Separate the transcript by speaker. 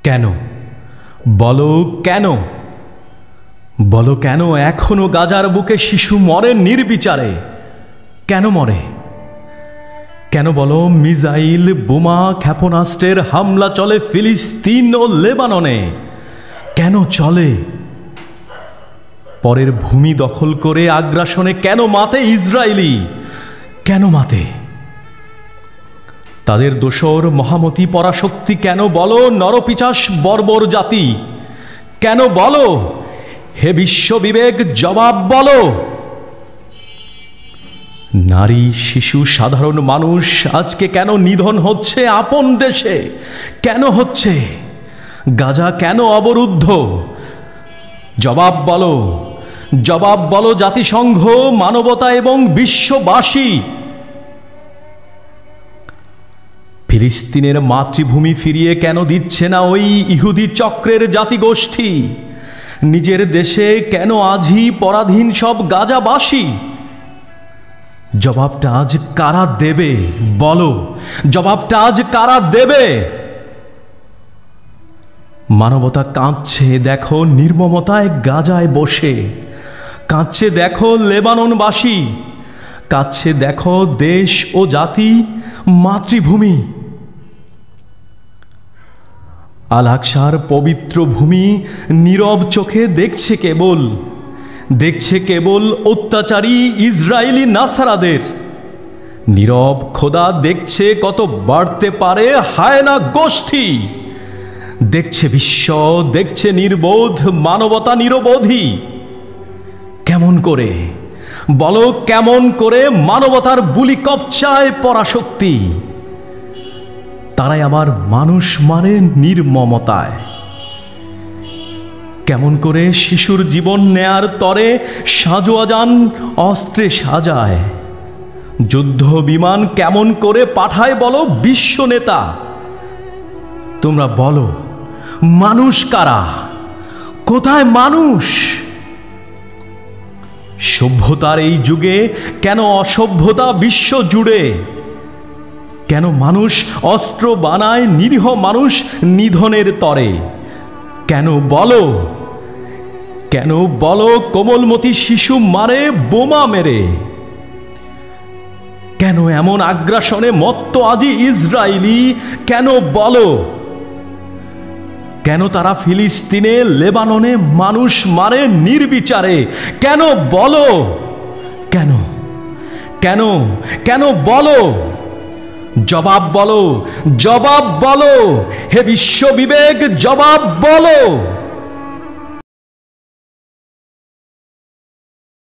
Speaker 1: কেন বলো, কেন বলো, কেন এখনো গাজার বুকে শিশু মরে নির্বিচারে? কেন মরে? কেন বলো মিসাইল বোমা ক্ষেপণাস্ত্রের হামলা চলে ফিলিস্তিন ও লেবাননে? কেন চলে? পরের ভূমি দখল করে আগ্রাসনে কেন মাতে ইসরায়েলি? কেন মাতে? তাদের দোসর মহামতি পরাশক্তি কেন বলো নরপিচাস বর্বর জাতি? কেন বলো? হে বিশ্ববিবেক, জবাব বলো। নারী, শিশু, সাধারণ মানুষ আজকে কেন নিধন হচ্ছে আপন দেশে? কেন হচ্ছে? গাজা কেন অবরুদ্ধ? জবাব বলো, জবাব বলো জাতিসংঘ, মানবতা এবং বিশ্ববাসী। ফিলিস্তিনের মাতৃভূমি ফিরিয়ে কেন দিচ্ছে না ওই ইহুদি চক্রের জাতিগোষ্ঠী? নিজের দেশে কেন আজই পরাধীন সব গাজাবাসী? জবাবটা আজ কারা দেবে বলো? জবাবটা আজ কারা দেবে? মানবতা কাঁদছে দেখো নির্মমতায় গাজায় বসে, কাঁদছে দেখো লেবাননবাসী, কাঁদছে দেখো দেশ ও জাতি, মাতৃভূমি। আল আকসার পবিত্র ভূমি নীরব চোখে দেখছে কেবল, দেখছে কেবল অত্যাচারী ইসরায়েলি নাসারাদের। নীরব খোদা দেখছে কত বাড়তে পারে হায়না গোষ্ঠী। দেখছে বিশ্ব, দেখছে নির্বোধ মানবতা নিরবধি। কেমন করে বলো, কেমন করে মানবতার বুলি কবচায় পরাশক্তি? তারাই আবার মানুষ মারে নির্মমতায়। কেমন করে শিশুর জীবন নেয়ার তরে সাজোয়াজান অস্ত্রে সাজায়? যুদ্ধ বিমান কেমন করে পাঠায় বলো বিশ্ব নেতা? তোমরা বলো, মানুষ কারা? কোথায় মানুষ? সভ্যতার এই যুগে কেন অসভ্যতা বিশ্ব জুড়ে? কেন মানুষ অস্ত্র বানায় নিরীহ মানুষ নিধনের তরে? কেন বলো, কেন বলো কোমলমতি শিশু মারে বোমা মেরে? কেন এমন আগ্রাসনে মত্ত আজি ইসরায়েলি? কেন বলো? কেন তারা ফিলিস্তিনে লেবাননে মানুষ মারে নির্বিচারে? কেন বলো? কেন কেন কেন বলো? জবাব বলো, জবাব বলো। হে বিশ্ববিবেক, জবাব বলো।